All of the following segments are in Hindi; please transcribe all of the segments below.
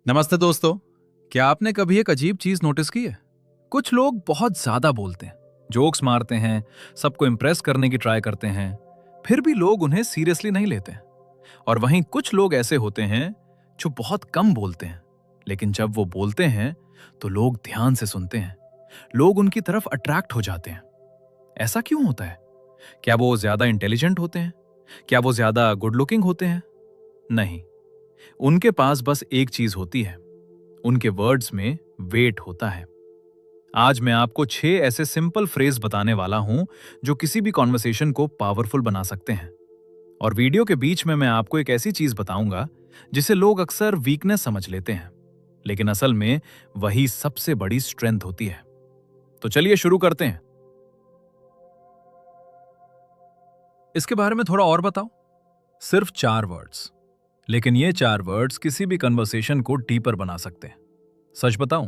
नमस्ते दोस्तों। क्या आपने कभी एक अजीब चीज नोटिस की है? कुछ लोग बहुत ज्यादा बोलते हैं, जोक्स मारते हैं, सबको इम्प्रेस करने की ट्राई करते हैं, फिर भी लोग उन्हें सीरियसली नहीं लेते। और वहीं कुछ लोग ऐसे होते हैं जो बहुत कम बोलते हैं, लेकिन जब वो बोलते हैं तो लोग ध्यान से सुनते हैं, लोग उनकी तरफ अट्रैक्ट हो जाते हैं। ऐसा क्यों होता है? क्या वो ज्यादा इंटेलिजेंट होते हैं? क्या वो ज्यादा गुड लुकिंग होते हैं? नहीं, उनके पास बस एक चीज होती है, उनके वर्ड्स में वेट होता है। आज मैं आपको 6 ऐसे सिंपल फ्रेज बताने वाला हूं जो किसी भी कॉन्वर्सेशन को पावरफुल बना सकते हैं। और वीडियो के बीच में मैं आपको एक ऐसी चीज बताऊंगा जिसे लोग अक्सर वीकनेस समझ लेते हैं, लेकिन असल में वही सबसे बड़ी स्ट्रेंथ होती है। तो चलिए शुरू करते हैं। इसके बारे में थोड़ा और बताओ। सिर्फ 4 वर्ड्स, लेकिन ये 4 वर्ड्स किसी भी कन्वर्सेशन को डीपर बना सकते हैं। सच बताऊं,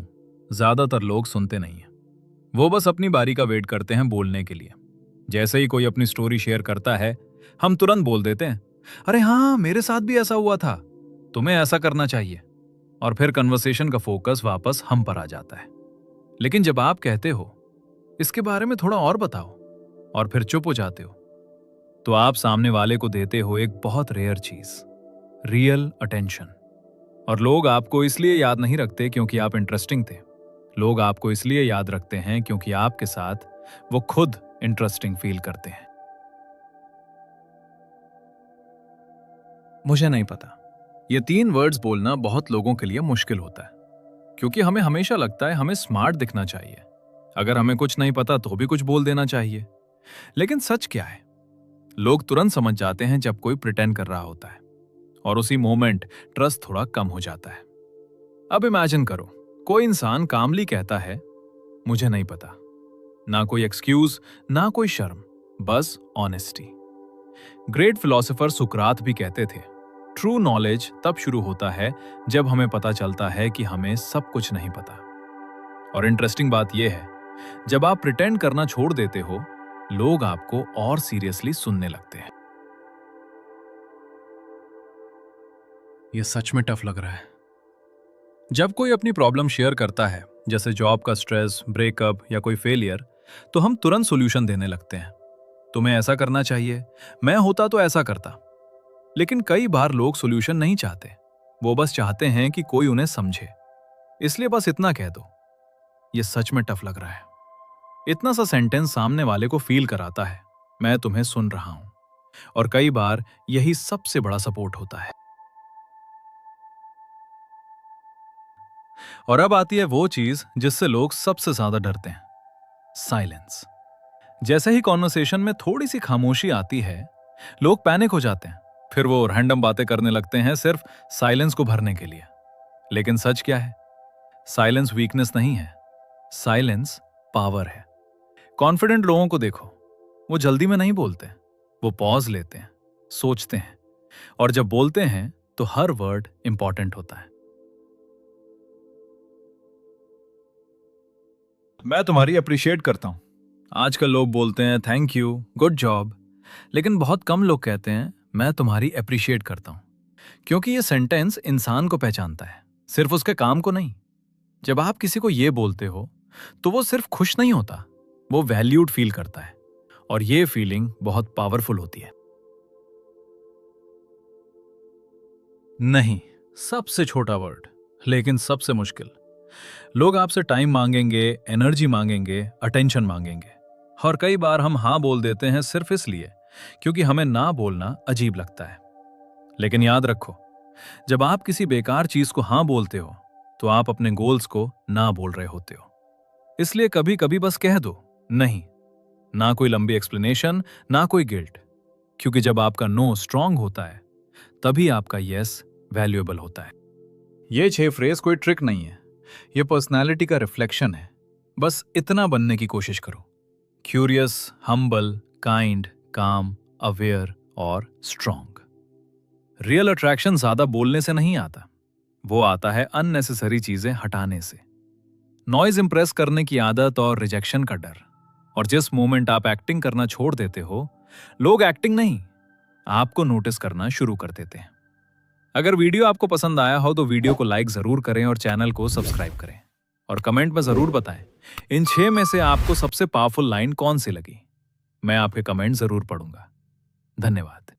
ज्यादातर लोग सुनते नहीं हैं। वो बस अपनी बारी का वेट करते हैं बोलने के लिए। जैसे ही कोई अपनी स्टोरी शेयर करता है, हम तुरंत बोल देते हैं, अरे हाँ, मेरे साथ भी ऐसा हुआ था, तुम्हें ऐसा करना चाहिए। और फिर कन्वर्सेशन का फोकस वापस हम पर आ जाता है। लेकिन जब आप कहते हो, इसके बारे में थोड़ा और बताओ, और फिर चुप हो जाते हो, तो आप सामने वाले को देते हो एक बहुत रेयर चीज, रियल अटेंशन। और लोग आपको इसलिए याद नहीं रखते क्योंकि आप इंटरेस्टिंग थे। लोग आपको इसलिए याद रखते हैं क्योंकि आपके साथ वो खुद इंटरेस्टिंग फील करते हैं। मुझे नहीं पता, ये 3 वर्ड्स बोलना बहुत लोगों के लिए मुश्किल होता है, क्योंकि हमें हमेशा लगता है हमें स्मार्ट दिखना चाहिए। अगर हमें कुछ नहीं पता तो भी कुछ बोल देना चाहिए। लेकिन सच क्या है? लोग तुरंत समझ जाते हैं जब कोई प्रिटेंड कर रहा होता है, और उसी मोमेंट ट्रस्ट थोड़ा कम हो जाता है। अब इमेजिन करो, कोई इंसान कामली कहता है, मुझे नहीं पता। ना कोई एक्सक्यूज, ना कोई शर्म, बस ऑनेस्टी। ग्रेट फिलोसोफर सुकरात भी कहते थे, ट्रू नॉलेज तब शुरू होता है जब हमें पता चलता है कि हमें सब कुछ नहीं पता। और इंटरेस्टिंग बात यह है, जब आप प्रिटेंड करना छोड़ देते हो, लोग आपको और सीरियसली सुनने लगते हैं। यह सच में टफ लग रहा है। जब कोई अपनी प्रॉब्लम शेयर करता है, जैसे जॉब का स्ट्रेस, ब्रेकअप या कोई फेलियर, तो हम तुरंत सॉल्यूशन देने लगते हैं। तुम्हें ऐसा करना चाहिए, मैं होता तो ऐसा करता। लेकिन कई बार लोग सॉल्यूशन नहीं चाहते, वो बस चाहते हैं कि कोई उन्हें समझे। इसलिए बस इतना कह दो, ये सच में टफ लग रहा है। इतना सा सेंटेंस सामने वाले को फील कराता है, मैं तुम्हें सुन रहा हूं। और कई बार यही सबसे बड़ा सपोर्ट होता है। और अब आती है वो चीज जिससे लोग सबसे ज्यादा डरते हैं, साइलेंस। जैसे ही कॉन्वर्सेशन में थोड़ी सी खामोशी आती है, लोग पैनिक हो जाते हैं। फिर वो रैंडम बातें करने लगते हैं सिर्फ साइलेंस को भरने के लिए। लेकिन सच क्या है? साइलेंस वीकनेस नहीं है, साइलेंस पावर है। कॉन्फिडेंट लोगों को देखो, वो जल्दी में नहीं बोलते, वो पॉज लेते हैं, सोचते हैं, और जब बोलते हैं तो हर वर्ड इंपॉर्टेंट होता है। मैं तुम्हारी अप्रिशिएट करता हूं। आजकल लोग बोलते हैं थैंक यू, गुड जॉब, लेकिन बहुत कम लोग कहते हैं मैं तुम्हारी अप्रिशिएट करता हूं, क्योंकि ये सेंटेंस इंसान को पहचानता है, सिर्फ उसके काम को नहीं। जब आप किसी को ये बोलते हो, तो वो सिर्फ खुश नहीं होता, वो वैल्यूड फील करता है। और ये फीलिंग बहुत पावरफुल होती है। नहीं, सबसे छोटा वर्ड, लेकिन सबसे मुश्किल। लोग आपसे टाइम मांगेंगे, एनर्जी मांगेंगे, अटेंशन मांगेंगे, और कई बार हम हाँ बोल देते हैं सिर्फ इसलिए क्योंकि हमें ना बोलना अजीब लगता है। लेकिन याद रखो, जब आप किसी बेकार चीज को हाँ बोलते हो, तो आप अपने गोल्स को ना बोल रहे होते हो। इसलिए कभी कभी बस कह दो नहीं, ना कोई लंबी एक्सप्लेनेशन, ना कोई गिल्ट। क्योंकि जब आपका नो स्ट्रांग होता है, तभी आपका यस वैल्यूएबल होता है। ये 6 फ्रेज कोई ट्रिक नहीं है, ये पर्सनालिटी का रिफ्लेक्शन है। बस इतना बनने की कोशिश करो, क्यूरियस, हम्बल, काइंड, काम, अवेयर और स्ट्रांग। रियल अट्रैक्शन ज्यादा बोलने से नहीं आता, वो आता है अननेसेसरी चीजें हटाने से। नॉइज इंप्रेस करने की आदत और रिजेक्शन का डर। और जिस मोमेंट आप एक्टिंग करना छोड़ देते हो, लोग एक्टिंग नहीं, आपको नोटिस करना शुरू कर देते हैं। अगर वीडियो आपको पसंद आया हो तो वीडियो को लाइक जरूर करें और चैनल को सब्सक्राइब करें। और कमेंट में जरूर बताएं इन 6 में से आपको सबसे पावरफुल लाइन कौन सी लगी। मैं आपके कमेंट जरूर पढ़ूंगा। धन्यवाद।